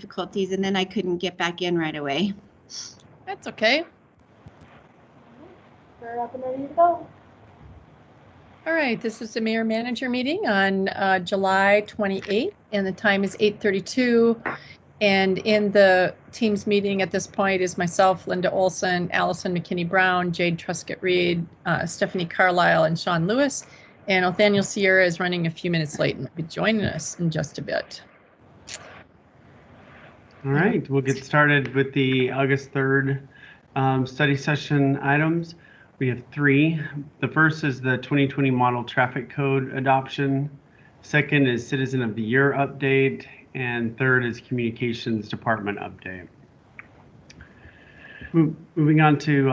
difficulties, and then I couldn't get back in right away. That's okay. We're up and ready to go. All right, this is the Mayor Manager meeting on July 28th, and the time is 8:32. And in the Teams meeting at this point is myself, Linda Olson, Allison McKinney-Brown, Jade Truscott-Reed, Stephanie Carlisle, and Shawn Lewis. And Nathaniel Sierra is running a few minutes late and will be joining us in just a bit. All right, we'll get started with the August 3rd study session items. We have 3. The first is the 2020 Model Traffic Code adoption. Second is Citizen of the Year update. And third is Communications Department update. Moving on to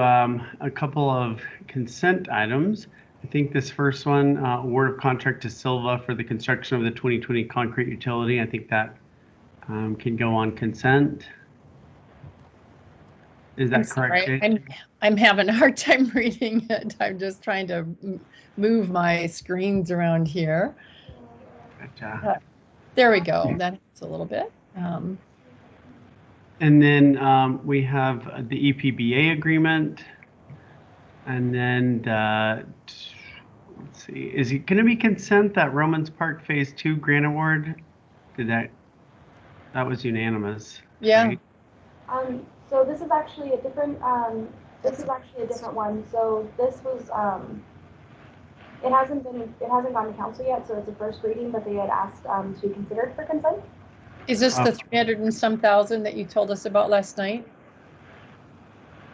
a couple of consent items. I think this first one, award of contract to Silva for the construction of the 2020 concrete utility. I think that can go on consent. Is that correct, Jake? I'm having a hard time reading it. I'm just trying to move my screens around here. Gotcha. There we go. That helps a little bit. And then we have the EPBA agreement. And then let's see, is it going to be consent that Romans Park Phase 2 grant award? That was unanimous. Yeah. Right? So this is actually a different one. So this was it hasn't gone to council yet, so it's a first reading, but they had asked to be considered for consent. Is this the 300 and some thousand that you told us about last night?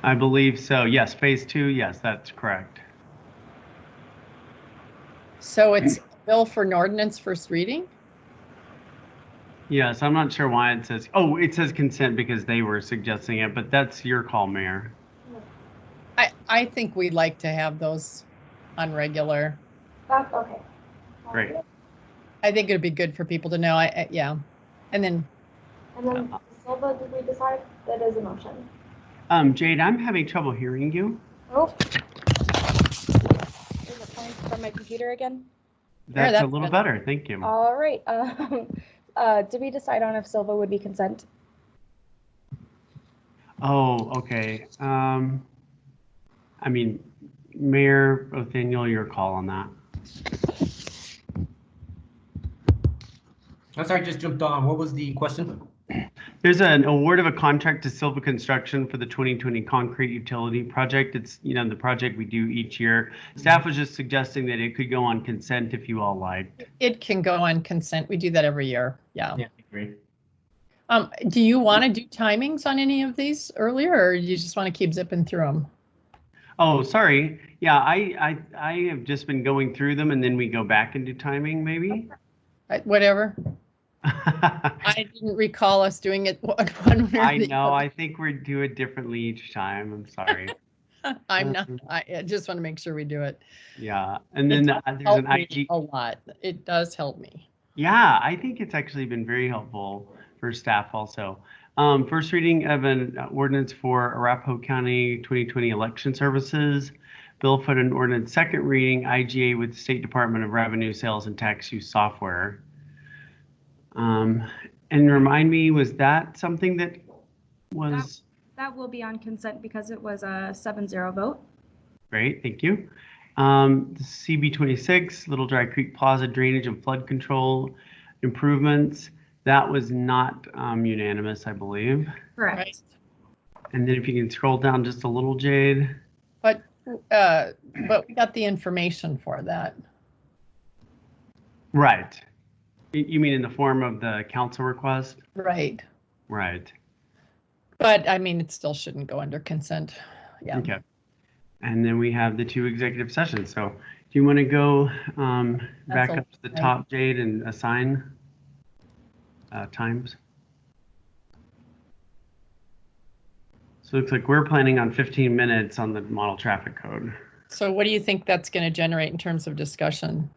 I believe so. Yes, Phase 2. Yes, that's correct. So it's a bill for an ordinance first reading? Yes, I'm not sure why it says, oh, it says consent because they were suggesting it, but that's your call, Mayor. I think we'd like to have those on regular. That's okay. Great. I think it'd be good for people to know. Yeah. And then Silva, did we decide? That is a motion. Jade, I'm having trouble hearing you. Oh. Is it playing from my computer again? That's a little better. Thank you. All right. Did we decide on if Silva would be consent? Oh, okay. I mean, Mayor Nathaniel, your call on that. I'm sorry, just jumped on. What was the question? There's an award of a contract to Silva Construction for the 2020 concrete utility project. It's, the project we do each year. Staff was just suggesting that it could go on consent if you all liked. It can go on consent. We do that every year. Yeah. Yeah, great. Do you want to do timings on any of these earlier, or you just want to keep zipping through them? Oh, sorry. Yeah, I have just been going through them and then we go back and do timing maybe. Whatever. I didn't recall us doing it one way or I the know. other. I think we do it differently each time. I'm sorry. I'm not. I just want to make sure we do it. Yeah, and then there's an IG. A lot. It does help me. Yeah, I think it's actually been very helpful for staff also. First reading of an ordinance for Arapahoe County 2020 election services. Bill for an ordinance second reading, IGA with the State Department of Revenue Sales and Tax Use Software. And remind me, was that something that was? That will be on consent because it was a 7-0 vote. Great, thank you. CB26, Little Dry Creek Plaza drainage and flood control improvements. That was not unanimous, I believe. Correct. Right. And then if you can scroll down just a little, Jade. But we got the information for that. Right. You mean in the form of the council request? Right. Right. But I mean, it still shouldn't go under consent. Yeah. Okay. And then we have the 2 executive sessions. So do you want to go back up to the top, Jade, and assign times? So it looks like we're planning on 15 minutes on the model traffic code. So what do you think that's going to generate in terms of discussion?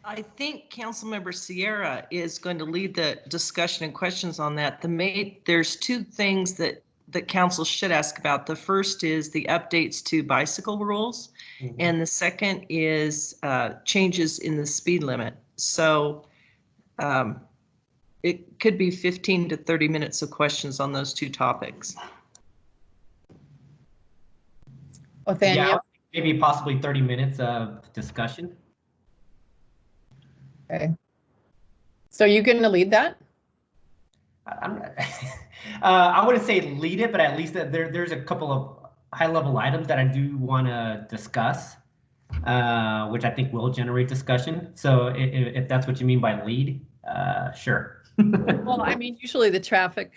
I think Councilmember Sierra is going to lead the discussion and questions on that. There's 2 things that council should ask about. The first is the updates to bicycle rules, and the second is changes in the speed limit. So it could be 15 to 30 minutes of questions on those two topics. Othaniel? Yeah, maybe possibly 30 minutes of discussion. Okay. So you going to lead that? I'm not, I wouldn't say lead it, but at least there's a couple of high-level items that I do want to discuss, which I think will generate discussion. So if that's what you mean by lead, sure. Well, I mean, usually the traffic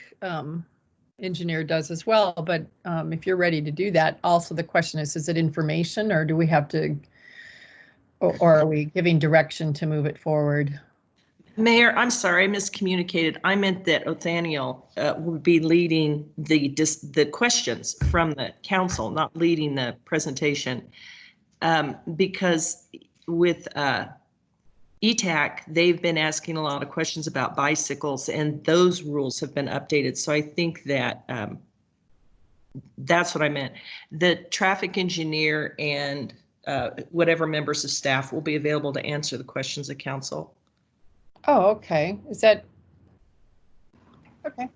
engineer does as well, but if you're ready to do that, also the question is it information, or do we have to, or are we giving direction to move it forward? Mayor, I'm sorry, I miscommunicated. I meant that Othaniel would be leading the questions from the council, not leading the presentation. Because with ETAC, they've been asking a lot of questions about bicycles, and those rules have been updated. So I think that that's what I meant. The traffic engineer and whatever members of staff will be available to answer the questions of council. Oh, okay. Is that okay?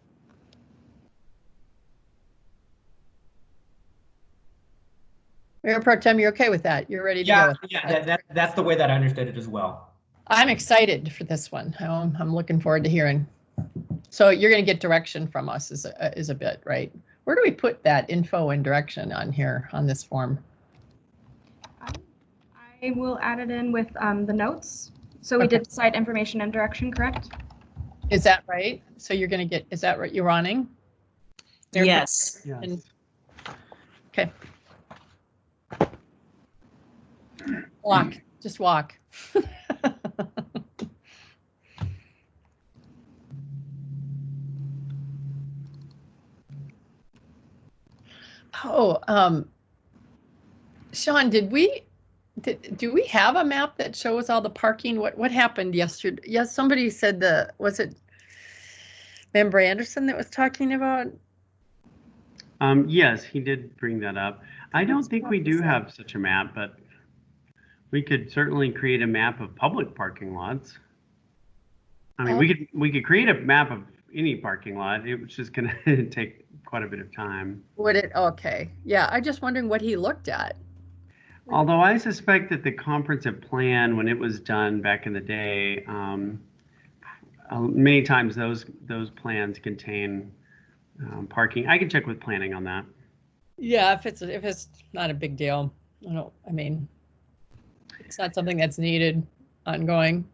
Mayor Pro Tem, you're okay with that? You're ready to Yeah, go? yeah, that's the way that I understood it as well. I'm excited for this one. I'm looking forward to hearing. So you're going to get direction from us is a bit, right? Where do we put that info and direction on here on this form? I will add it in with the notes. So we did cite information and direction, correct? Is that right? So you're going to get, is that what you're running? Yes. Yes. And, okay. Walk, just walk. Oh, Shawn, do we have a map that shows all the parking? What happened yesterday? Yes, somebody said was it Member Anderson that was talking about? Yes, he did bring that up. I don't think we do have such a map, but we could certainly create a map of public parking lots. I mean, we could create a map of any parking lot. It was just going to take quite a bit of time. Would it? Okay. Yeah, I just wondering what he looked at. Although I suspect that the comprehensive plan, when it was done back in the day, many times those plans contain parking. I can check with planning on that. Yeah, if it's not a big deal. I mean, it's not something that's needed ongoing.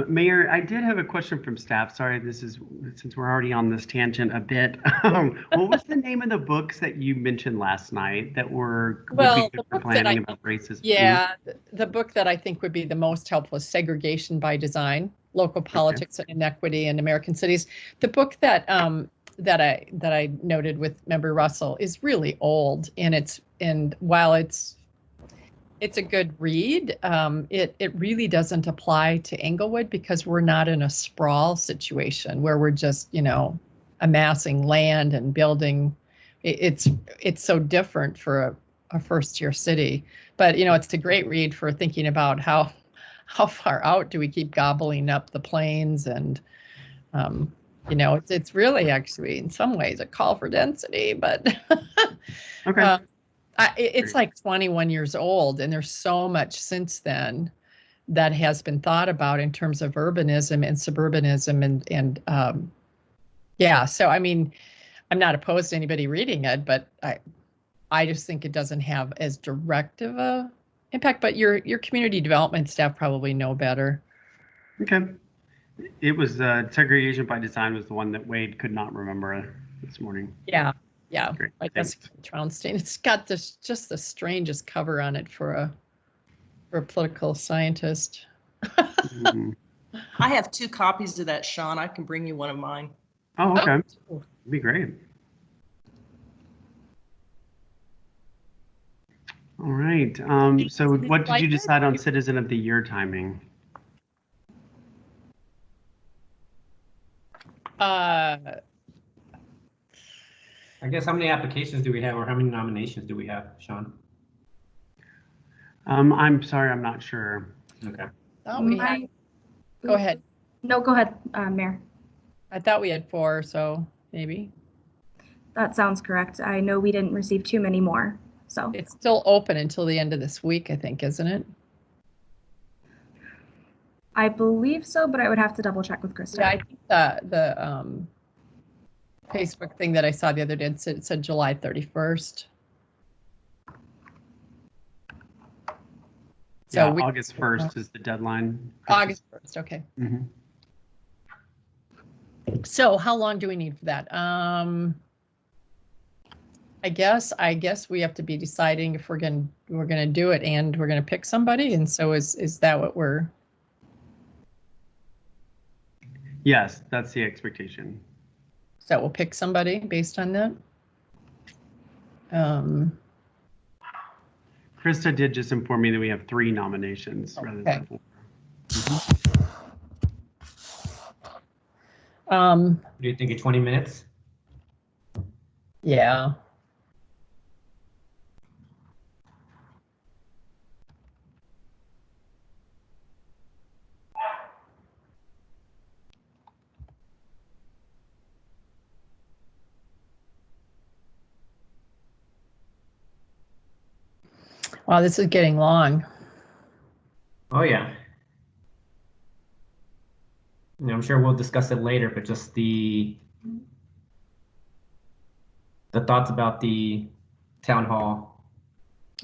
Mayor, I did have a question from staff. Sorry, this is since we're already on this tangent a bit. What was the name of the books that you mentioned last night that would be good for planning about racism? Yeah, the book that I think would be the most helpful is Segregation by Design: Local Politics and Inequity in American Cities. The book that I noted with Member Russell is really old, and while it's a good read, it really doesn't apply to Englewood because we're not in a sprawl situation where we're just, amassing land and building. It's so different for a first-tier city. But, it's a great read for thinking about how far out do we keep gobbling up the plains, and, it's really actually in some ways a call for density, but Okay. It's like 21 years old, and there's so much since then that has been thought about in terms of urbanism and suburbanism, and yeah. So I mean, I'm not opposed to anybody reading it, but I just think it doesn't have as direct of a impact. But your community development staff probably know better. Okay. It was Segregation by Design was the one that Wade could not remember this morning. Yeah. Great. I guess Traunstein. It's got just the strangest cover on it for a political scientist. Mm-hmm. I have 2 copies of that, Shawn. I can bring you one of mine. Oh, okay. Oh. That'd be great. All right. So what did you decide on Citizen of the Year timing? I guess how many applications do we have, or how many nominations do we have, Shawn? I'm sorry, I'm not sure. Okay. Oh, go ahead. No, go ahead, Mayor. I thought we had 4, so maybe. That sounds correct. I know we didn't receive too many more, so. It's still open until the end of this week, I think, isn't it? I believe so, but I would have to double check with Krista. Yeah, I think the Facebook thing that I saw the other day, it said July 31st. Yeah, So August 1st is the deadline. August 1st, okay. Mm-hmm. So how long do we need for that? I guess we have to be deciding if we're gonna do it and we're gonna pick somebody. And so is that what we're? Yes, that's the expectation. So we'll pick somebody based on that. Krista did just inform me that we have 3 nominations rather than 4. What do you think of 20 minutes? Yeah. Wow, this is getting long. Oh yeah. I'm sure we'll discuss it later, but just the thoughts about the town hall,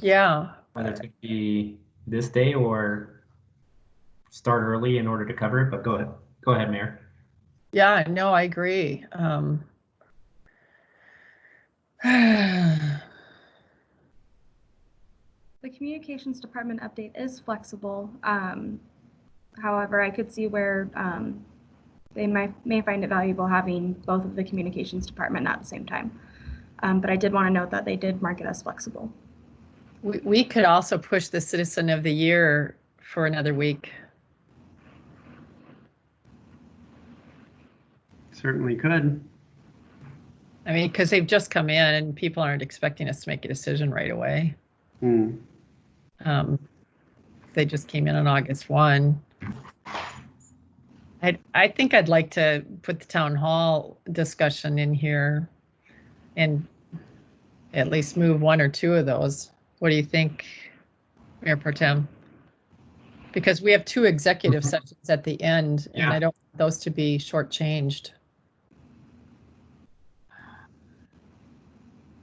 Yeah. whether it's going to be this day or start early in order to cover it. But go ahead, Mayor. Yeah, no, I agree. The communications department update is flexible. However, I could see where they may find it valuable having both of the communications department at the same time. But I did want to note that they did mark it as flexible. We could also push the Citizen of the Year for another week. Certainly could. I mean, because they've just come in and people aren't expecting us to make a decision right away. They just came in on August 1. I think I'd like to put the town hall discussion in here and at least move 1 or 2 of those. What do you think, Mayor Pro Tem? Because we have 2 executive sessions at the end, and I don't want those to be shortchanged.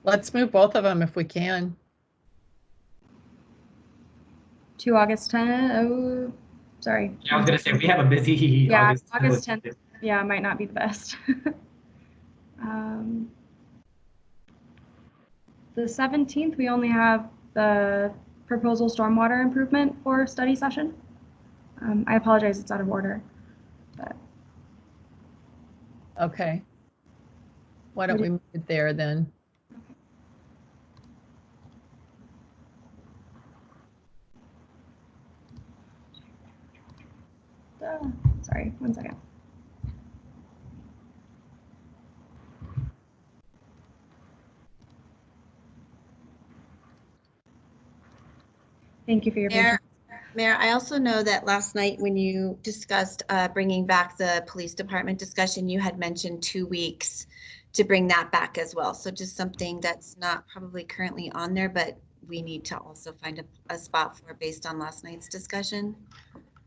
Let's move both of them if we can. To August 10th. Oh, sorry. Yeah, I was gonna say we have a busy Yeah, August 10th. Yeah, might not be the best. The 17th, we only have the proposal stormwater improvement for study session. I apologize, it's out of order. But. Okay. Why don't we move it there then? Sorry, 1 second. Thank you for your patience. Mayor, I also know that last night when you discussed bringing back the police department discussion, you had mentioned 2 weeks to bring that back as well. So just something that's not probably currently on there, but we need to also find a spot for based on last night's discussion.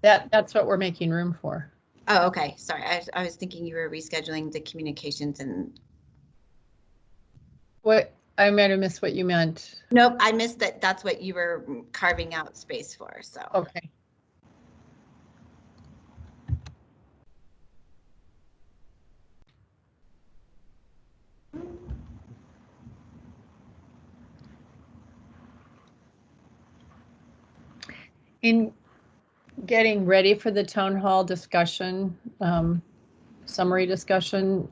That's what we're making room for. Oh, okay. Sorry, I was thinking you were rescheduling the communications and. What? I might have missed what you meant. Nope, I missed that. That's what you were carving out space for. So. Okay. In getting ready for the town hall discussion, summary discussion,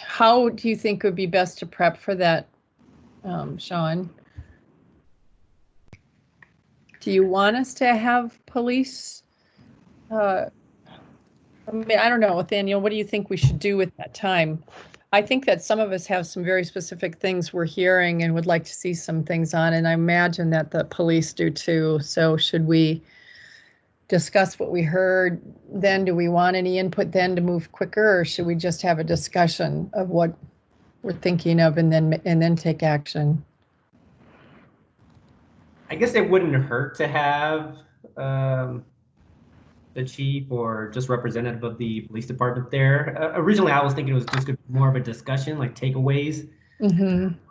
how do you think would be best to prep for that, Shawn? Do you want us to have police? I mean, I don't know, Nathaniel, what do you think we should do with that time? I think that some of us have some very specific things we're hearing and would like to see some things on, and I imagine that the police do too. So should we discuss what we heard, then do we want any input then to move quicker, or should we just have a discussion of what we're thinking of and then take action? I guess it wouldn't hurt to have the chief or just representative of the police department there. Originally, I was thinking it was just more of a discussion, like takeaways,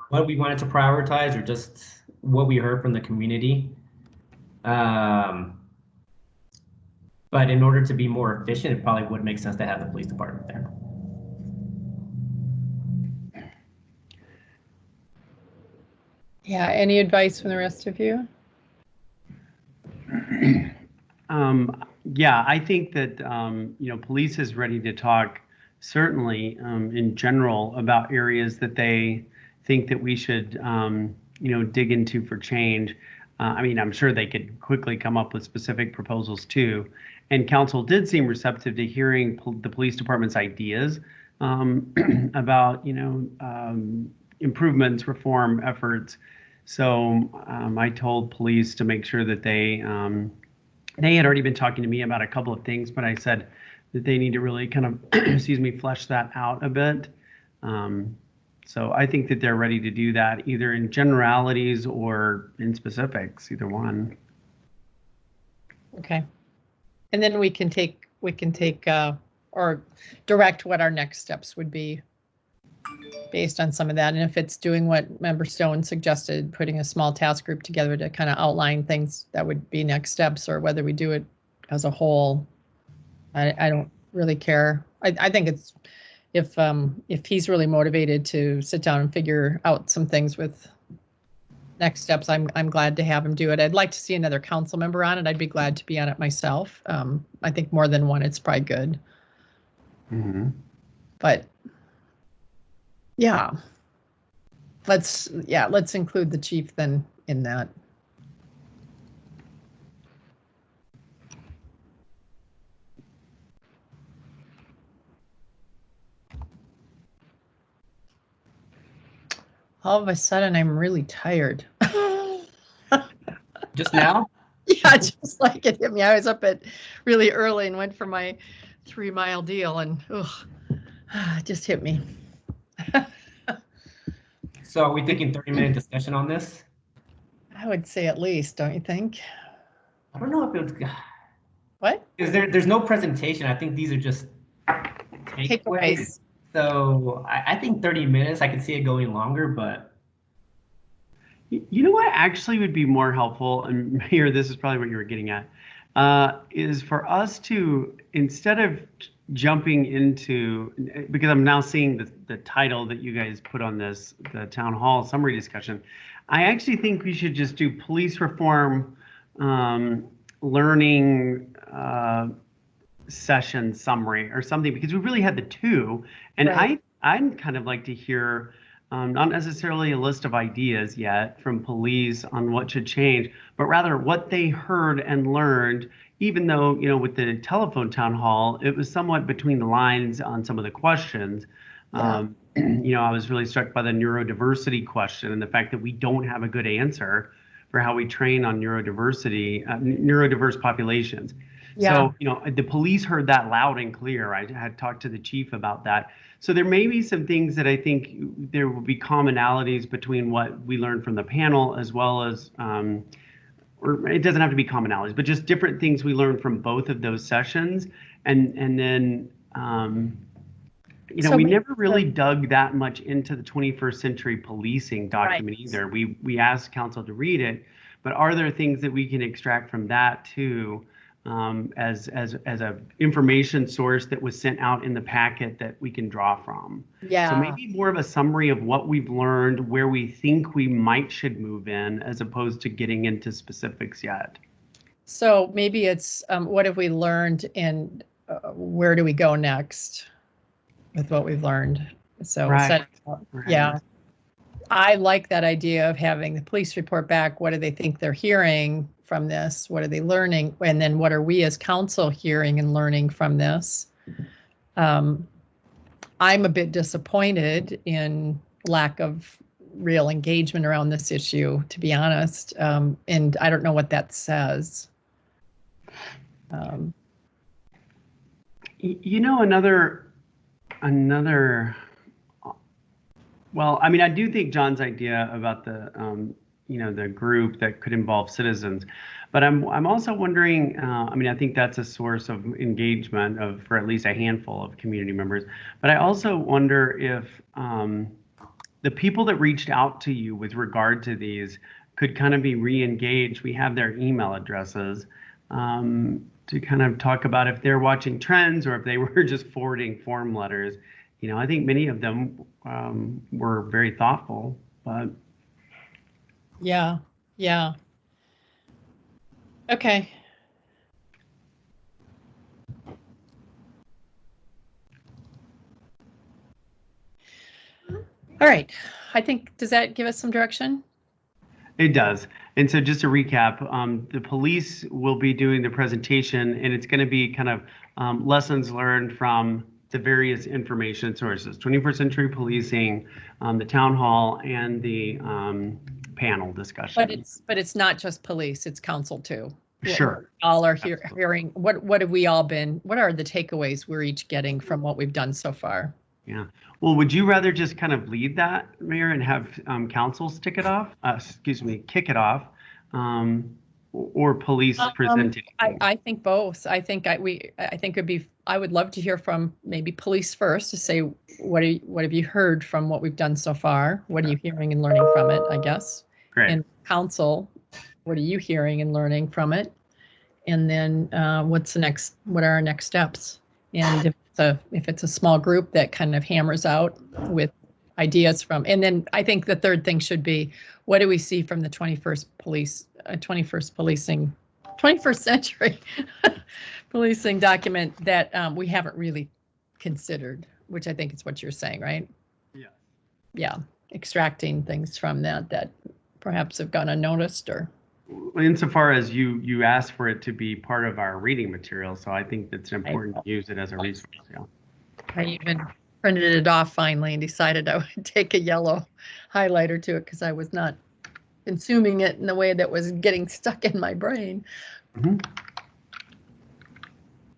what we wanted to prioritize, or just what we heard from the community. But in order to be more efficient, it probably would make sense to have the police department there. Yeah, any advice from the rest of you? Yeah, I think that, police is ready to talk, certainly, in general, about areas that they think that we should, dig into for change. I'm sure they could quickly come up with specific proposals too. And council did seem receptive to hearing the police department's ideas about, improvements, reform efforts. So I told police to make sure that they had already been talking to me about a couple of things, but I said that they need to really kind of, flesh that out a bit. So I think that they're ready to do that, either in generalities or in specifics, either one. Okay. And then we can take or direct what our next steps would be based on some of that. And if it's doing what Member Stone suggested, putting a small task group together to kind of outline things that would be next steps, or whether we do it as a whole, I don't really care. I think it's, if he's really motivated to sit down and figure out some things with next steps, I'm glad to have him do it. I'd like to see another council member on it. I'd be glad to be on it myself. I think more than one, it's probably good. But yeah, let's include the chief then in that. All of a sudden, I'm really tired. Just now? Yeah, just like it hit me. I was up at really early and went for my 3-mile deal, and it just hit me. So are we thinking 30-minute discussion on this? I would say at least, don't you think? I don't know if it was. What? Because there's no presentation. I think these are just takeaways. So I think 30 minutes, I could see it going longer, but. You know what actually would be more helpful, and Mayor, this is probably what you were getting at, is for us to, instead of jumping into, because I'm now seeing the title that you guys put on this, the town hall summary discussion, I actually think we should just do police reform learning session summary or something, because we really had the two, and right. I'd kind of like to hear not necessarily a list of ideas yet from police on what should change, but rather what they heard and learned, even though, with the telephone town hall, it was somewhat between the lines on some of the questions. Yeah. I was really struck by the neurodiversity question and the fact that we don't have a good answer for how we train on neurodiverse populations. Yeah. So, the police heard that loud and clear. I had talked to the chief about that. So there may be some things that I think there will be commonalities between what we learned from the panel, as well as, or it doesn't have to be commonalities, but just different things we learned from both of those sessions. And then, we never really dug that much into the 21st century policing document either. We asked council to read it, but are there things that we can extract from that too? As a information source that was sent out in the packet that we can draw from. Yeah. So maybe more of a summary of what we've learned, where we think we should move in, as opposed to getting into specifics yet. So maybe it's what have we learned and where do we go next with what we've learned? So right. Yeah. I like that idea of having the police report back. What do they think they're hearing from this? What are they learning? And then what are we as council hearing and learning from this? I'm a bit disappointed in lack of real engagement around this issue, to be honest. And I don't know what that says. You know, well, I mean, I do think John's idea about the, the group that could involve citizens, but I'm also wondering, I mean, I think that's a source of engagement for at least a handful of community members, but I also wonder if the people that reached out to you with regard to these could kind of be re-engaged. We have their email addresses. To kind of talk about if they're watching trends or if they were just forwarding form letters. I think many of them were very thoughtful, but. Yeah. Okay. All right. I think, does that give us some direction? It does. And so just to recap, the police will be doing the presentation, and it's going to be kind of lessons learned from the various information sources, 21st century policing, the town hall, and the panel discussion. But it's not just police, it's council too. Sure. All are hearing, what have we all been, what are the takeaways we're each getting from what we've done so far? Yeah. Well, would you rather just kind of lead that, Mayor, and have council kick it off, or police presenting? I think both. I think I would love to hear from maybe police first to say, what have you heard from what we've done so far? What are you hearing and learning from it, I guess? Great. And council, what are you hearing and learning from it? And then what are our next steps? And if it's a small group that kind of hammers out with ideas from, and then I think the third thing should be, what do we see from the 21st century policing document that we haven't really considered, which I think is what you're saying, right? Yeah. Yeah, extracting things from that perhaps have gone unnoticed or. Insofar as you asked for it to be part of our reading material, so I think it's important to use it as a resource. Yeah. I even printed it off finally and decided I would take a yellow highlighter to it because I was not consuming it in the way that was getting stuck in my brain. Mm-hmm.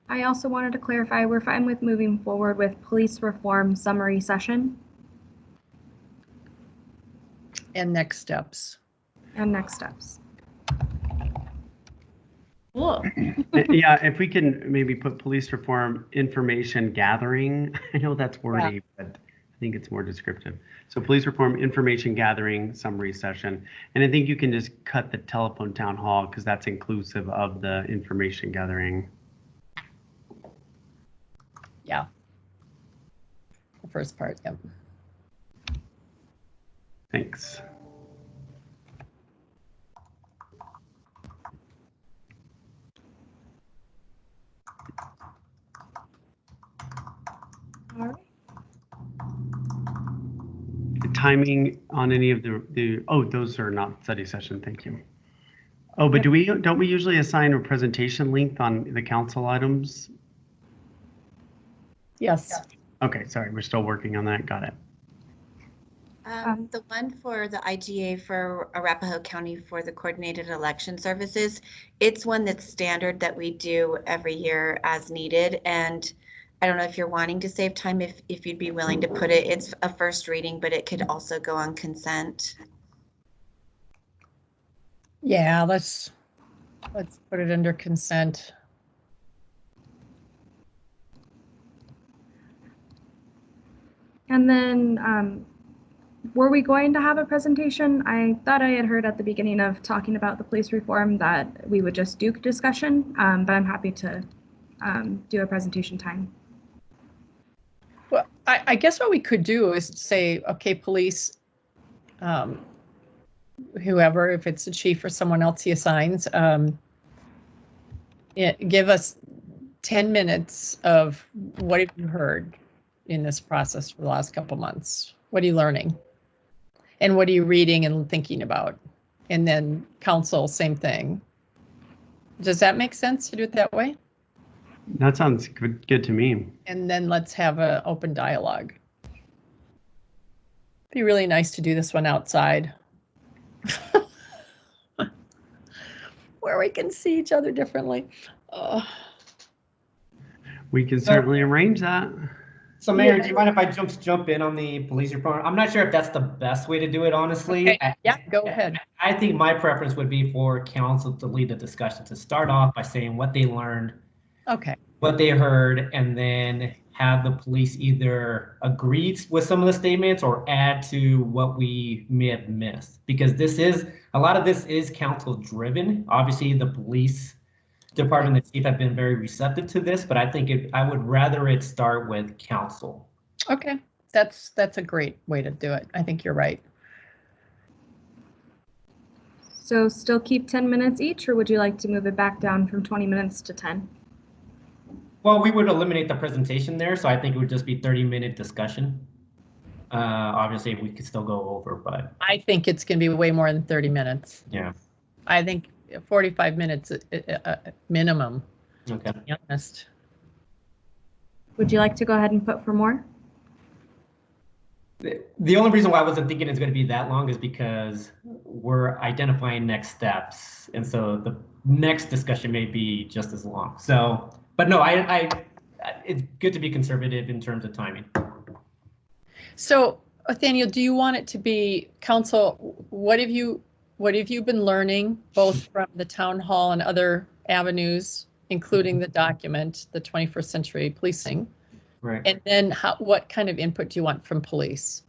I also wanted to clarify, we're fine with moving forward with police reform summary session. And next steps. Cool. Yeah, if we can maybe put police reform information gathering. I know that's wordy, but I think it's more descriptive. So police reform information gathering summary session. And I think you can just cut the telephone town hall because that's inclusive of the information gathering. Yeah. The first part, yep. Thanks. All right. The timing on any of those are not study session. Thank you. Oh, but don't we usually assign a presentation length on the council items? Yes. Okay, sorry, we're still working on that. Got it. The one for the IGA for Arapahoe County for the coordinated election services, it's one that's standard that we do every year as needed. And I don't know if you're wanting to save time, if you'd be willing to put it, it's a first reading, but it could also go on consent. Yeah, let's put it under consent. And then were we going to have a presentation? I thought I had heard at the beginning of talking about the police reform that we would just do discussion, but I'm happy to do a presentation time. Well, I guess what we could do is say, okay, police, whoever, if it's the chief or someone else he assigns, give us 10 minutes of what have you heard in this process for the last couple months? What are you learning? And what are you reading and thinking about? And then council, same thing. Does that make sense to do it that way? That sounds good to me. And then let's have an open dialogue. Be really nice to do this one outside. Where we can see each other differently. We can certainly arrange that. So Mayor, do you mind if I jump in on the police department? I'm not sure if that's the best way to do it, honestly. Okay. Yeah, go ahead. I think my preference would be for council to lead the discussion, to start off by saying what they learned, Okay. what they heard, and then have the police either agree with some of the statements or add to what we may have missed. Because a lot of this is council driven. Obviously, the police department and chief have been very receptive to this, but I think I would rather it start with council. Okay, that's a great way to do it. I think you're right. So still keep 10 minutes each, or would you like to move it back down from 20 minutes to 10? Well, we would eliminate the presentation there, so I think it would just be 30-minute discussion. Obviously, we could still go over, but I think it's going to be way more than 30 minutes. yeah. I think 45 minutes minimum, Okay. to be honest. Would you like to go ahead and put for more? The only reason why I wasn't thinking it's going to be that long is because we're identifying next steps, and so the next discussion may be just as long. So, but no, it's good to be conservative in terms of timing. So, Nathaniel, do you want it to be council? What have you been learning both from the town hall and other avenues, including the document, the 21st Century Policing? Right. And then what kind of input do you want from police?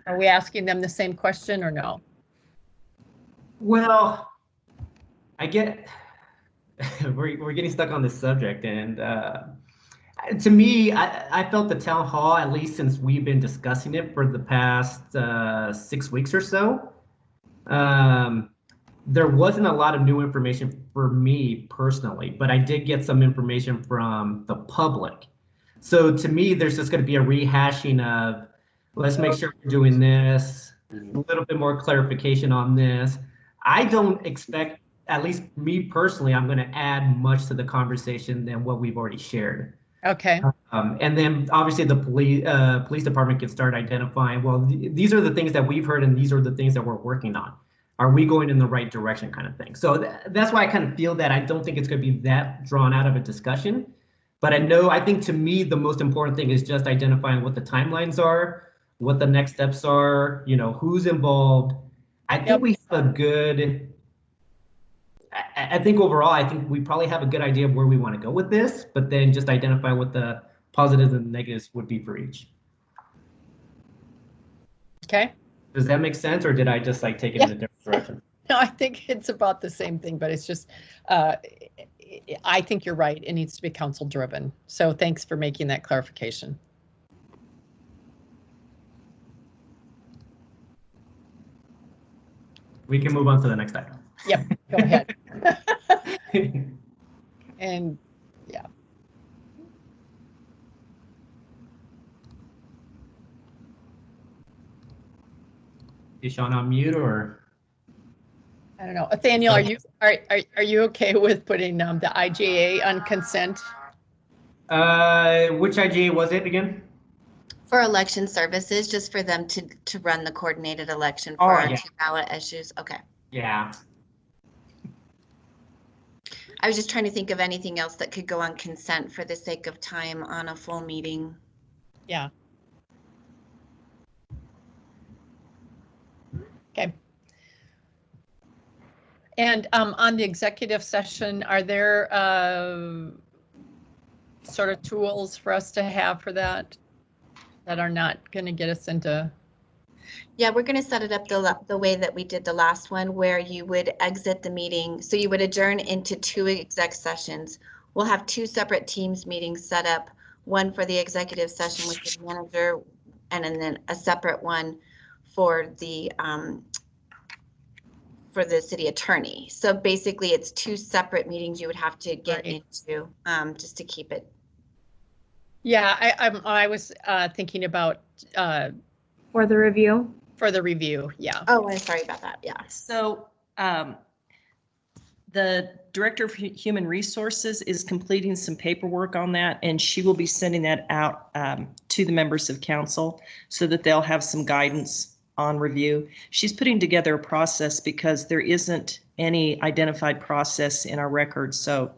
Are we asking them the same question or no? Well, I get we're getting stuck on this subject, and to me, I felt the town hall, at least since we've been discussing it for the past 6 weeks or so, there wasn't a lot of new information for me personally, but I did get some information from the public. So to me, there's just going to be a rehashing of, let's make sure we're doing this, a little bit more clarification on this. I don't expect, at least me personally, I'm going to add much to the conversation than what we've already shared. Okay. And then obviously the police department can start identifying, well, these are the things that we've heard and these are the things that we're working on. Are we going in the right direction, kind of thing? So that's why I kind of feel that I don't think it's going to be that drawn out of a discussion. But I think to me, the most important thing is just identifying what the timelines are, what the next steps are, who's involved. I think we have a good, I think overall, I think we probably have a good idea of where we want to go with this, but then just identify what the positives and negatives would be for each. Okay. Does that make sense, or did I just take it in a different direction? No, I think it's about the same thing, but it's just, I think you're right. It needs to be council driven. So thanks for making that clarification. We can move on to the next item. Yep, go ahead. And yeah. Is Shawn on mute or? I don't know. Nathaniel, are you okay with putting the IGA on consent? Which IGA was it again? For election services, just for them to run the coordinated election for our 2 ballot issues. Okay. Yeah. I was just trying to think of anything else that could go on consent for the sake of time on a full meeting. Yeah. Okay. And on the executive session, are there sort of tools for us to have for that are not going to get us into? Yeah, we're going to set it up the way that we did the last one, where you would exit the meeting. So you would adjourn into 2 exec sessions. We'll have 2 separate Teams meetings set up, one for the executive session with the manager, and then a separate one for the city attorney. So basically it's 2 separate meetings you would have to get into just to keep it. Yeah, I was thinking about For the review? For the review, yeah. Oh, I'm sorry about that, yeah. So the Director of Human Resources is completing some paperwork on that, and she will be sending that out to the members of council so that they'll have some guidance on review. She's putting together a process because there isn't any identified process in our records. So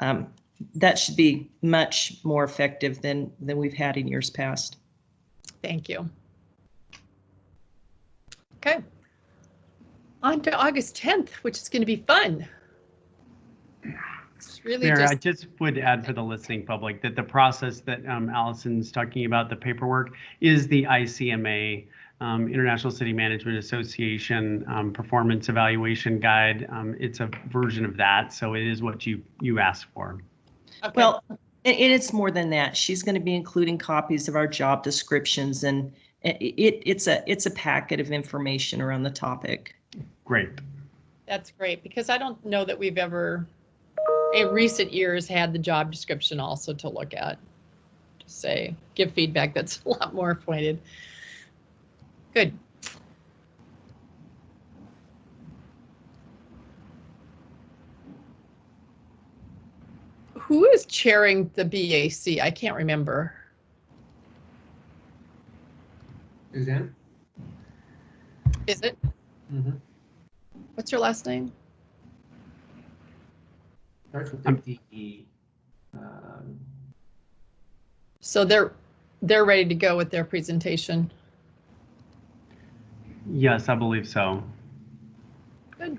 that should be much more effective than we've had in years past. Thank you. Okay. On to August 10th, which is going to be fun. It's really Mayor, I just, just would add for the listening public that the process that Allison's talking about, the paperwork, is the ICMA, International City Management Association Performance Evaluation Guide. It's a version of that, so it is what you asked for. okay. Well, and it's more than that. She's going to be including copies of our job descriptions, and it's a packet of information around the topic. Great. That's great, because I don't know that we've ever, in recent years, had the job description also to look at. To say, give feedback that's a lot more pointed. Good. Who is chairing the BAC? I can't remember. Suzanne? Is it? Mm-hmm. What's your last name? Starts with a D. So they're ready to go with their presentation. Yes, I believe so. Good.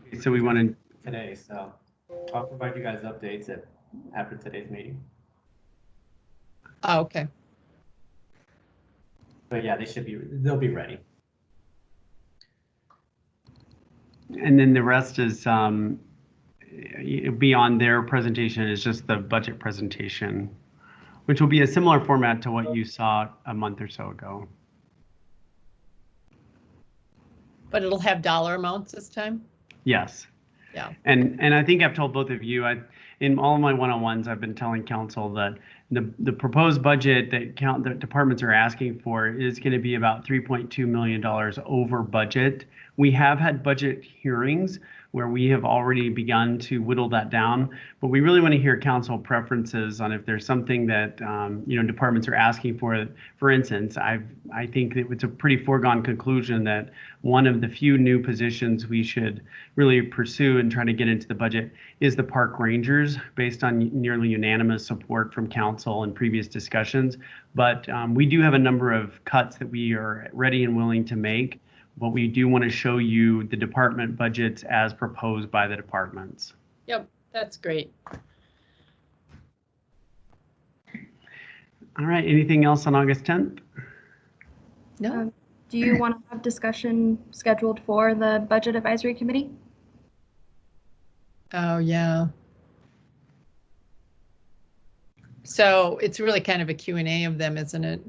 Okay, so we want to. Today, so I'll provide you guys updates after today's meeting. Oh, okay. But yeah, they'll be ready. And then the rest is beyond their presentation is just the budget presentation, which will be a similar format to what you saw a month or so ago. But it'll have dollar amounts this time? Yes. Yeah. And I think I've told both of you, in all of my one-on-ones, I've been telling council that the proposed budget that the departments are asking for is going to be about $3.2 million over budget. We have had budget hearings where we have already begun to whittle that down, but we really want to hear council preferences on if there's something that departments are asking for. For instance, I think that it's a pretty foregone conclusion that one of the few new positions we should really pursue and try to get into the budget is the park rangers, based on nearly unanimous support from council and previous discussions. But we do have a number of cuts that we are ready and willing to make. But we do want to show you the department budgets as proposed by the departments. Yep, that's great. All right, anything else on August 10th? No. Do you want to have discussion scheduled for the Budget Advisory Committee? Oh, yeah. So it's really kind of a Q&A of them, isn't it?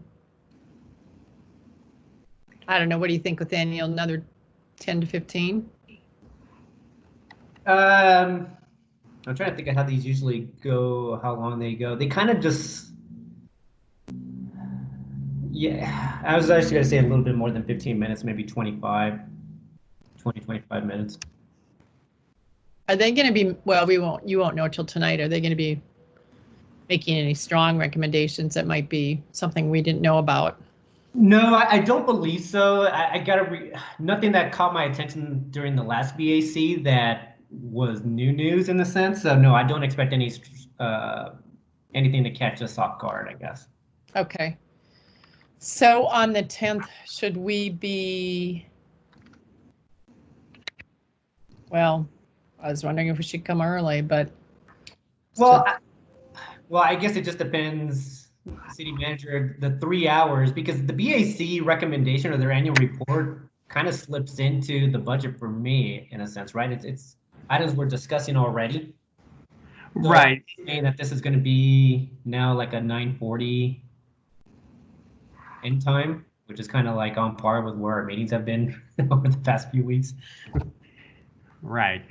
I don't know. What do you think, Nathaniel? Another 10 to 15? I'm trying to think of how these usually go, how long they go. They kind of just, yeah, I was actually going to say a little bit more than 15 minutes, maybe 25 minutes. Are they going to be, well, you won't know till tonight. Are they going to be making any strong recommendations that might be something we didn't know about? No, I don't believe so. I gotta nothing that caught my attention during the last BAC that was new news in a sense. So no, I don't expect anything to catch us off guard, I guess. Okay. So on the 10th, should we be, well, I was wondering if we should come early, but. Well, I guess it just depends. City manager, the 3 hours, because the BAC recommendation or their annual report kind of slips into the budget for me in a sense, right? It's items we're discussing already. So Right. I'm saying that this is going to be now like a 9:40 end time, which is kind of like on par with where our meetings have been over the past few weeks. Right.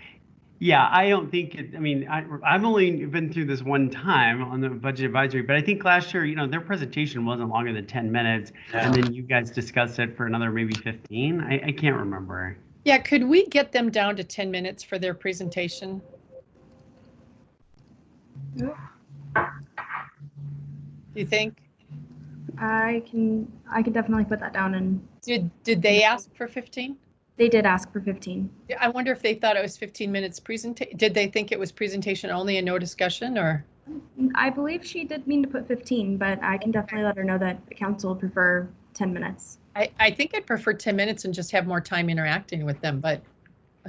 Yeah, I don't think it, I mean, I've only been through this one time on the budget advisory, but I think last year, their presentation wasn't longer than 10 minutes. And then you guys discussed it for another maybe 15. I can't remember. Yeah, could we get them down to 10 minutes for their presentation? Do you think? I can definitely put that down, and Did they ask for 15? they did ask for 15. I wonder if they thought it was 15 minutes presentation. Did they think it was presentation only and no discussion, or? I believe she did mean to put 15, but I can definitely let her know that the council would prefer 10 minutes. I think I'd prefer 10 minutes and just have more time interacting with them. But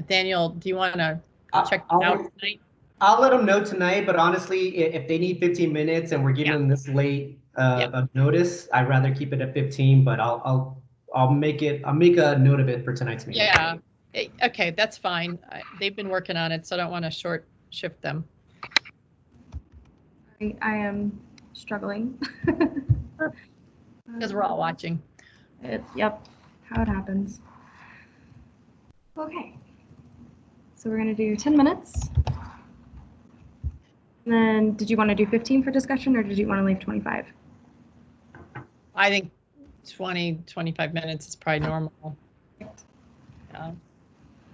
Daniel, do you want to check it out tonight? I'll let them know tonight, but honestly, if they need 15 minutes and we're giving them this late of notice, I'd rather keep it at 15, but I'll make a note of it for tonight's meeting. Yeah. Okay, that's fine. They've been working on it, so I don't want to short shift them. I am struggling. Because we're all watching. Yep, how it happens. Okay. So we're going to do 10 minutes. And then did you want to do 15 for discussion, or did you want to leave 25? I think 20, 25 minutes is probably normal. Yeah.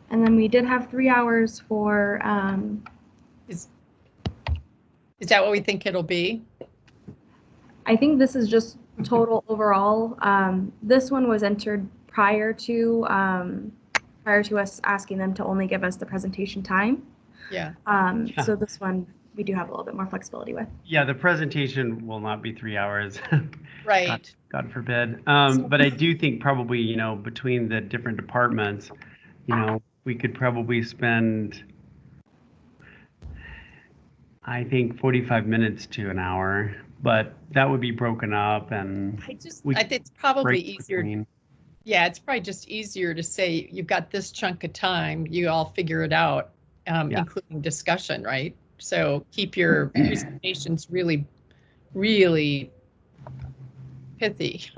And then we did have 3 hours for. Is that what we think it'll be? I think this is just total overall. This one was entered prior to us asking them to only give us the presentation time. Yeah. So this one we do have a little bit more flexibility with. Yeah, the presentation will not be 3 hours. Right. God forbid. But I do think probably, you know, between the different departments, you know, we could probably spend, I think, 45 minutes to an hour, but that would be broken up, and I think it's probably easier. between. Yeah, it's probably just easier to say you've got this chunk of time, you all figure it out, including discussion, right? So keep your presentations really, really pithy.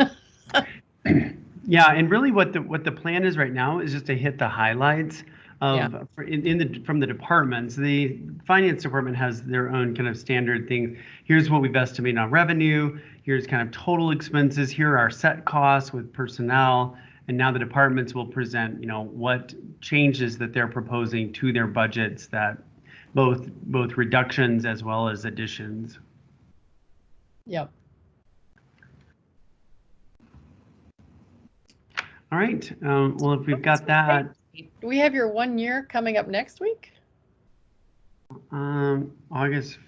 Yeah, and really what the plan is right now is just to hit the highlights of from the departments. The finance department has their own kind of standard things. Here's what we've estimated on revenue. Here's kind of total expenses. Here are our set costs with personnel. And now the departments will present, you know, what changes that they're proposing to their budgets, that both reductions as well as additions. Yep. All right. Well, if we've got that. Do we have your 1 year coming up next week? August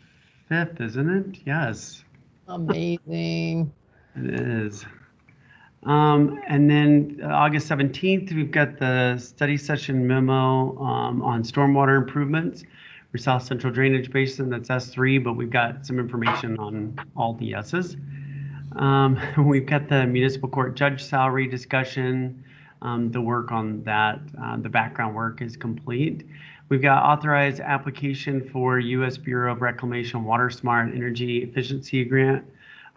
5th, isn't it? Yes. Amazing. It is. And then August 17th, we've got the study session memo on stormwater improvements for South Central Drainage Basin. That's S3, but we've got some information on all the S's. We've got the municipal court judge salary discussion. The work on that, the background work is complete. We've got authorized application for U.S. Bureau of Reclamation Water Smart Energy Efficiency Grant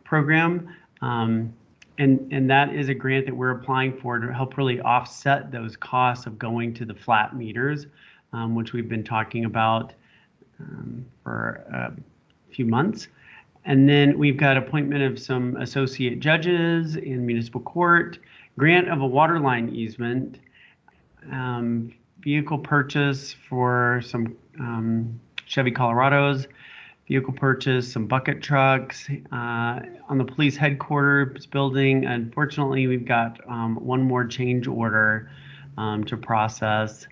Program. And that is a grant that we're applying for to help really offset those costs of going to the flat meters, which we've been talking about for a few months. And then we've got appointment of some associate judges in municipal court, grant of a water line easement, vehicle purchase for some Chevy Colorados, vehicle purchase, some bucket trucks on the police headquarters building. Unfortunately, we've got one more change order to process.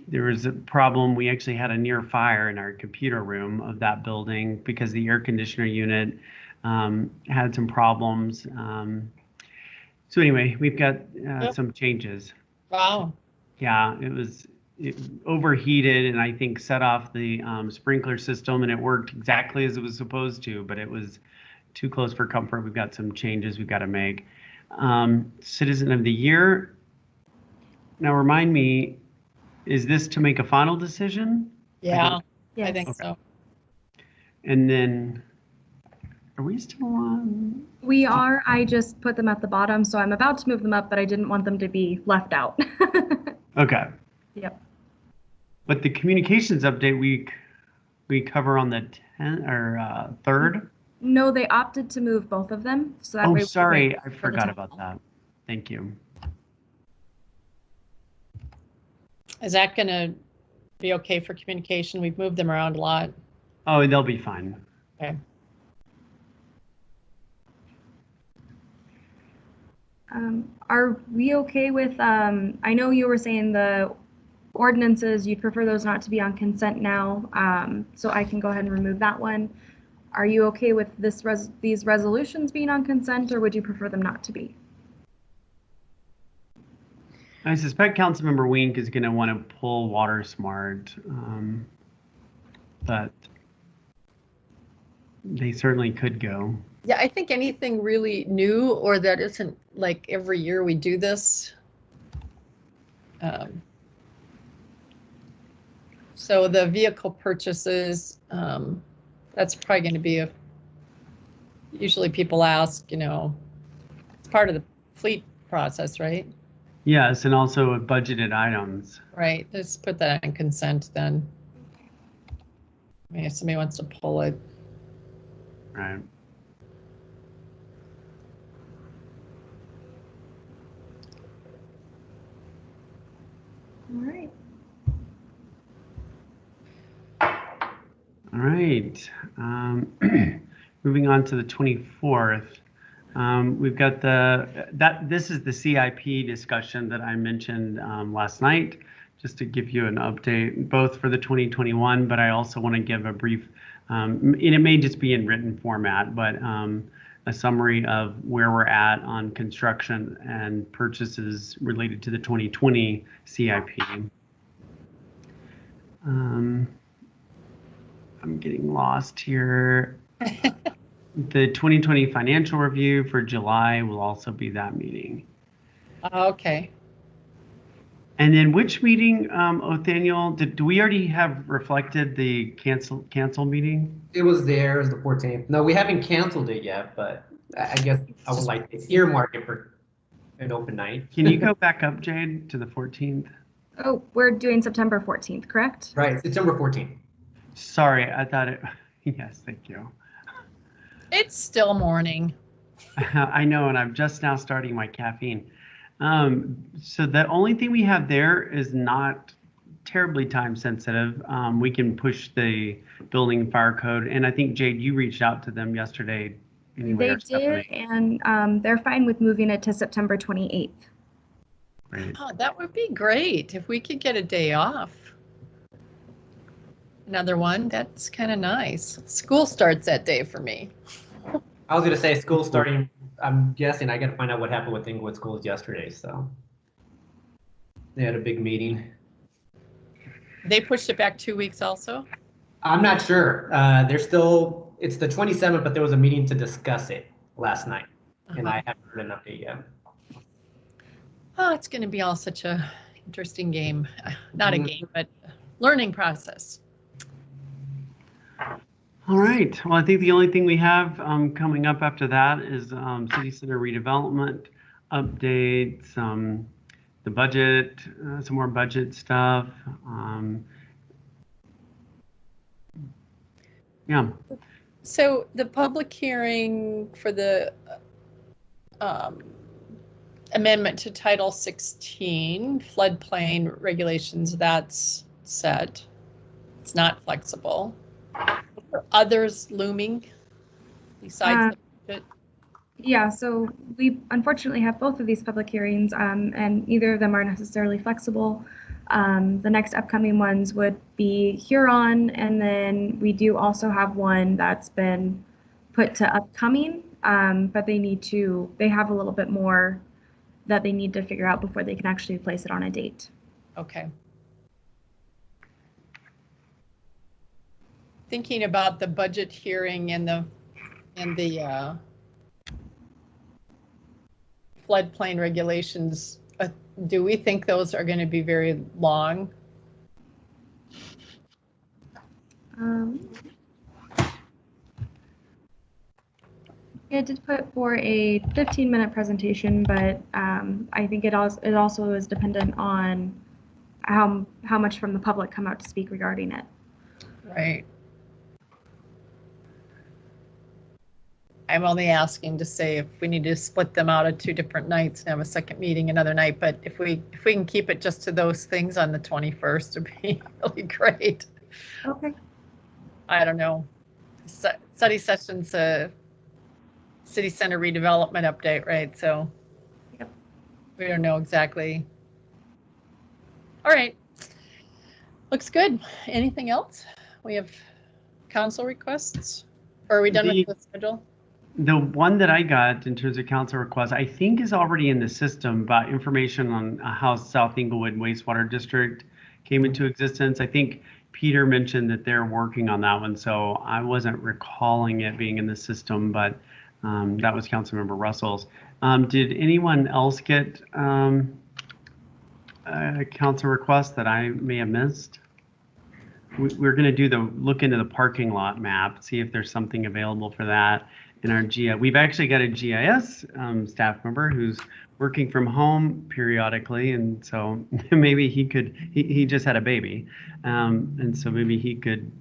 There was a problem. We actually had a near fire in our computer room of that building because the air conditioner unit had some problems. So anyway, we've got some changes. Wow. Yeah, it overheated and I think set off the sprinkler system, and it worked exactly as it was supposed to, but it was too close for comfort. We've got some changes we've got to make. Citizen of the Year. Now remind me, is this to make a final decision? Yeah, Yes. I think Okay. so. And then, are we still on? We are. I just put them at the bottom, so I'm about to move them up, but I didn't want them to be left out. Okay. Yep. But the communications update we cover on the 10th or 3rd. No, they opted to move both of them. So that Oh, way we could sorry, wait I for the forgot town about hall. that. Thank you. Is that going to be okay for communication? We've moved them around a lot. Oh, they'll be fine. Okay. Are we okay with, I know you were saying the ordinances, you'd prefer those not to be on consent now, so I can go ahead and remove that one. Are you okay with these resolutions being on consent, or would you prefer them not to be? I suspect Councilmember Wink is going to want to pull Water Smart, but they certainly could go. Yeah, I think anything really new or that isn't like every year we do this. So the vehicle purchases, that's probably going to be usually people ask, you know, it's part of the fleet process, right? Yes, and also with budgeted items. Right, let's put that on consent then. I mean, if somebody wants to pull it. Right. All right. All right. Moving on to the 24th. We've got this is the CIP discussion that I mentioned last night, just to give you an update, both for the 2021, but I also want to give a brief, and it may just be in written format, but a summary of where we're at on construction and purchases related to the 2020 CIP. I'm getting lost here. The 2020 financial review for July will also be that meeting. Okay. And then which meeting, Othaniel, do we already have reflected the cancel meeting? It was there as the 14th. No, we haven't canceled it yet, but I guess I would like to earmark it for an open night. Can you go back up, Jade, to the 14th? Oh, we're doing September 14th, correct? Right, September 14th. Sorry, I thought it, yes, thank you. It's still morning. I know, and I'm just now starting my caffeine. So the only thing we have there is not terribly time sensitive. We can push the building and fire code, and I think Jade, you reached out to them yesterday. Anyway, They did, and they're fine with moving it to September 28th. Great. Oh, that would be great if we could get a day off. Another one, that's kind of nice. School starts that day for me. I was going to say school starting, I'm guessing I got to find out what happened with Inglewood schools yesterday, so. They had a big meeting. They pushed it back 2 weeks also? I'm not sure. They're still, it's the 27th, but there was a meeting to discuss it last night, and I haven't heard an update yet. Oh, it's going to be all such a interesting game. Not a game, but learning process. All right. Well, I think the only thing we have coming up after that is city center redevelopment updates, the budget, some more budget stuff. Yeah. So the public hearing for the amendment to Title 16 floodplain regulations, that's set. It's not flexible. Are others looming besides the budget? Yeah, so we unfortunately have both of these public hearings, and neither of them are necessarily flexible. The next upcoming ones would be Huron, and then we do also have one that's been put to upcoming, but they have a little bit more that they need to figure out before they can actually place it on a date. Okay. Thinking about the budget hearing and the floodplain regulations, do we think those are going to be very long? It did put for a 15-minute presentation, but I think it also is dependent on how much from the public come out to speak regarding it. Right. I'm only asking to say if we need to split them out of 2 different nights and have a second meeting another night, but if we can keep it just to those things on the 21st, it'd be really great. Okay. I don't know. Study session's a city center redevelopment update, right? So. Yep. We don't know exactly. All right. Looks good. Anything else? We have council requests? Or are we done with the schedule? The one that I got in terms of council requests, I think is already in the system about information on how South Inglewood Wastewater District came into existence. I think Peter mentioned that they're working on that one, so I wasn't recalling it being in the system, but that was Councilmember Russell's. Did anyone else get a council request that I may have missed? We're going to do look into the parking lot map, see if there's something available for that in our GIS. We've actually got a GIS staff member who's working from home periodically, and so maybe he just had a baby, and so maybe he could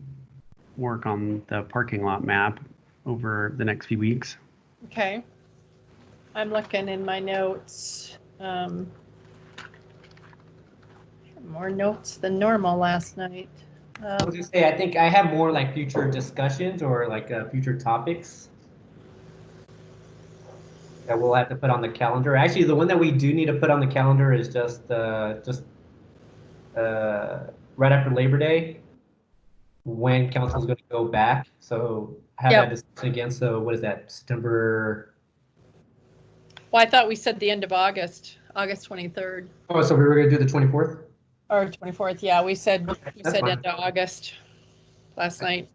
work on the parking lot map over the next few weeks. Okay. I'm looking in my notes. More notes than normal last night. I was gonna say, I think I have more like future discussions or like future topics that we'll have to put on the calendar. Actually, the one that we do need to put on the calendar is just right after Labor Day, when council's going to go back. So have that discussion again. So what is that, September? Well, I thought we said the end of August 23rd. Oh, so we were going to do the 24th? Or 24th, yeah, we said fine. end of August last night.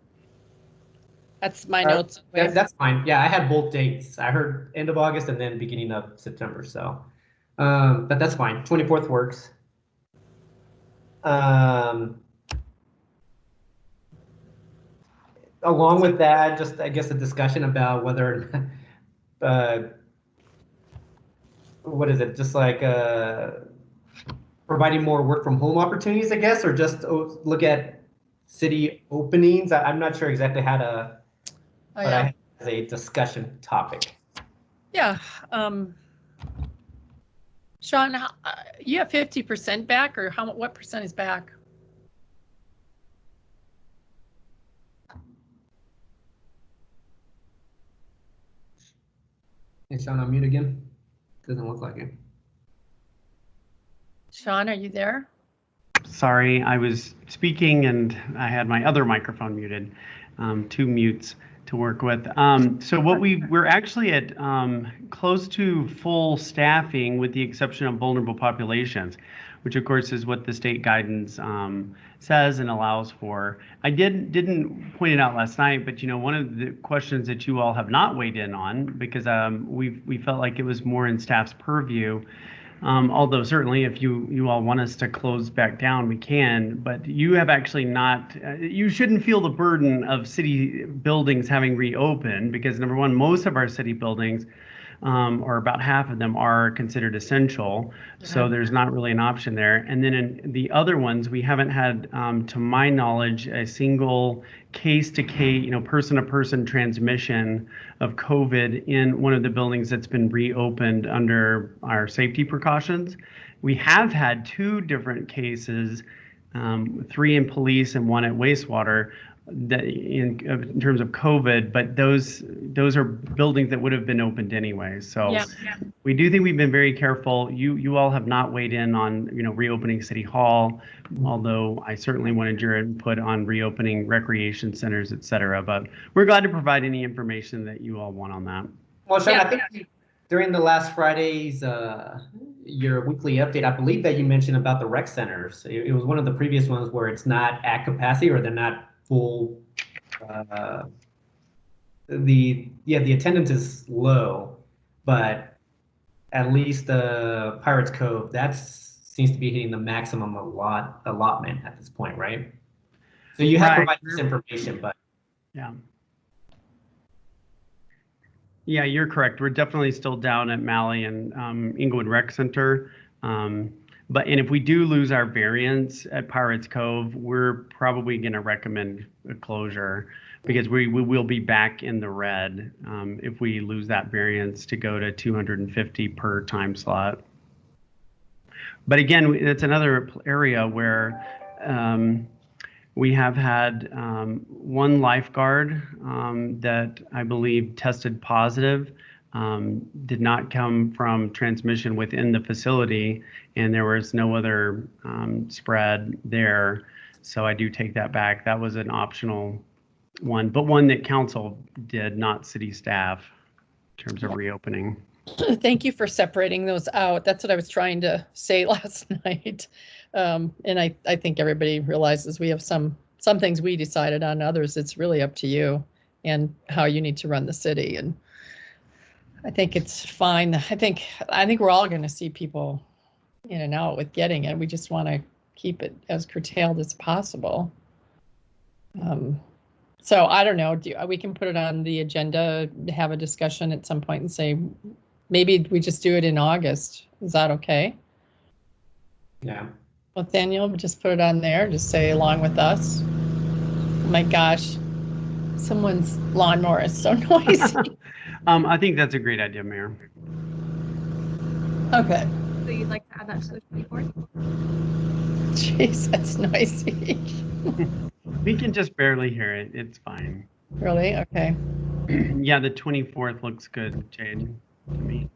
That's my notes. That's fine. Yeah, I had both dates. I heard end of August and then beginning of September. So, but that's fine. 24th works. Along with that, just I guess a discussion about whether, what is it? Just like providing more work from home opportunities, I guess, or just look at city openings. I'm not sure exactly how to. But I have as a discussion topic. Yeah. Shawn, you have 50% back, or what percent is back? Hey, Shawn, on mute again. Doesn't look like it. Shawn, are you there? Sorry, I was speaking and I had my other microphone muted. Two mutes to work with. So what we're actually at close to full staffing with the exception of vulnerable populations, which of course is what the state guidance says and allows for. I didn't point it out last night, but you know, one of the questions that you all have not weighed in on, because we felt like it was more in staff's purview, although certainly if you all want us to close back down, we can, but you have actually not, you shouldn't feel the burden of city buildings having reopened, because number one, most of our city buildings, or about half of them, are considered essential. So there's not really an option there. And then in the other ones, we haven't had, to my knowledge, a single case-to-case, person-to-person transmission of COVID in one of the buildings that's been reopened under our safety precautions. We have had 2 different cases, 3 in police and 1 at wastewater, that in terms of COVID, but those are buildings that would have been opened anyway. So we do think we've been very careful. You all have not weighed in on reopening City Hall, although I certainly wanted your input on reopening recreation centers, et cetera. But we're glad to provide any information that you all want on that. Well, Shawn, I think during the last Friday's your weekly update, I believe that you mentioned about the rec centers. It was one of the previous ones where it's not at capacity or they're not full. The attendance is low, but at least the Pirates Cove, that seems to be hitting the maximum allotment at this point, right? So you have provided this information, but yeah, you're correct. We're definitely still down at Malley and Inglewood Rec Center. And if we do lose our variance at Pirates Cove, we're probably going to recommend a closure, because we will be back in the red if we lose that variance to go to 250 per time slot. But again, it's another area where we have had 1 lifeguard that I believe tested positive did not come from transmission within the facility, and there was no other spread there. So I do take that back. That was an optional one, but one that council did, not city staff, in terms of reopening. Thank you for separating those out. That's what I was trying to say last night. And I think everybody realizes we have some things we decided on, others it's really up to you and how you need to run the city. And I think it's fine. I think we're all going to see people in and out with getting it. We just want to keep it as curtailed as possible. So I don't know, we can put it on the agenda, have a discussion at some point and say, maybe we just do it in August. Is that okay? Yeah. Well, Daniel, just put it on there, just say along with us. Oh my gosh, someone's lawnmower is so noisy. I think that's a great idea, Mayor. Okay. So you'd like to add that to the 24th? Jeez, that's noisy. We can just barely hear it. It's fine. Really? Okay. Yeah, the 24th looks good, Jade, to me.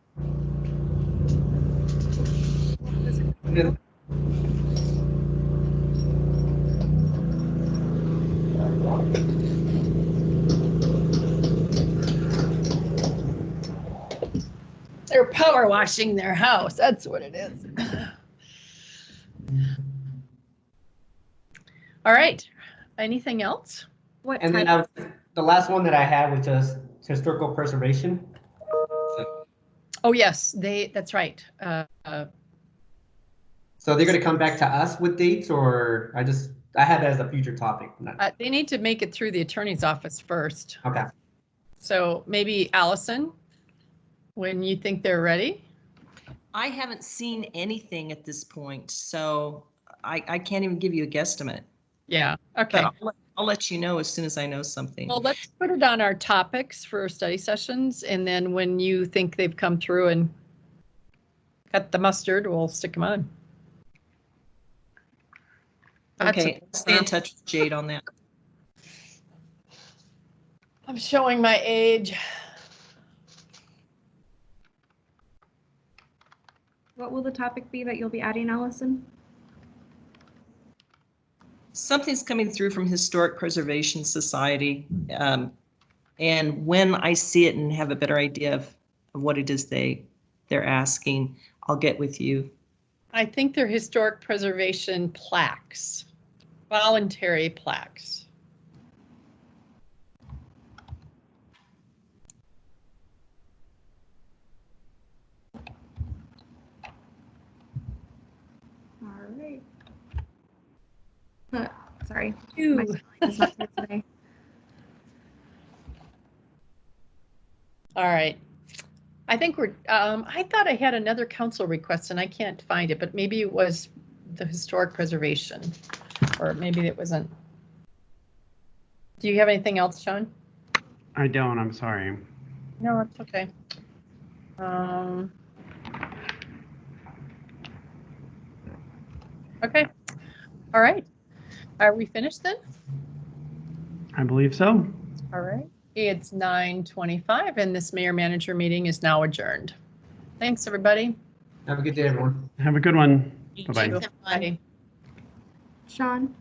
They're power washing their house. That's what it is. All right. Anything else? What And then time? the last one that I had was just historical preservation. Oh, yes, that's right. So they're going to come back to us with dates, or I had that as a future topic. They need to make it through the attorney's office first. Okay. So maybe Allison, when you think they're ready? I haven't seen anything at this point, so I can't even give you a guesstimate. Yeah, okay. But I'll let you know as soon as I know something. Well, let's put it on our topics for study sessions, and then when you think they've come through and got the mustard, we'll stick them on. Okay, stay in touch with Jade on that. I'm showing my age. What will the topic be that you'll be adding, Allison? Something's coming through from Historic Preservation Society. And when I see it and have a better idea of what it is they're asking, I'll get with you. I think they're historic preservation plaques, voluntary plaques. All right. Sorry. Ooh. My spelling is not good today. All right. I think I thought I had another council request and I can't find it, but maybe it was the historic preservation, or maybe it wasn't. Do you have anything else, Shawn? I don't, I'm sorry. No, it's okay. Okay. All right. Are we finished then? I believe so. All right. It's 9:25 and this mayor manager meeting is now adjourned. Thanks, everybody. Have a good day, everyone. Have a good one. Thanks, Bye-bye. everyone. Bye. Shawn?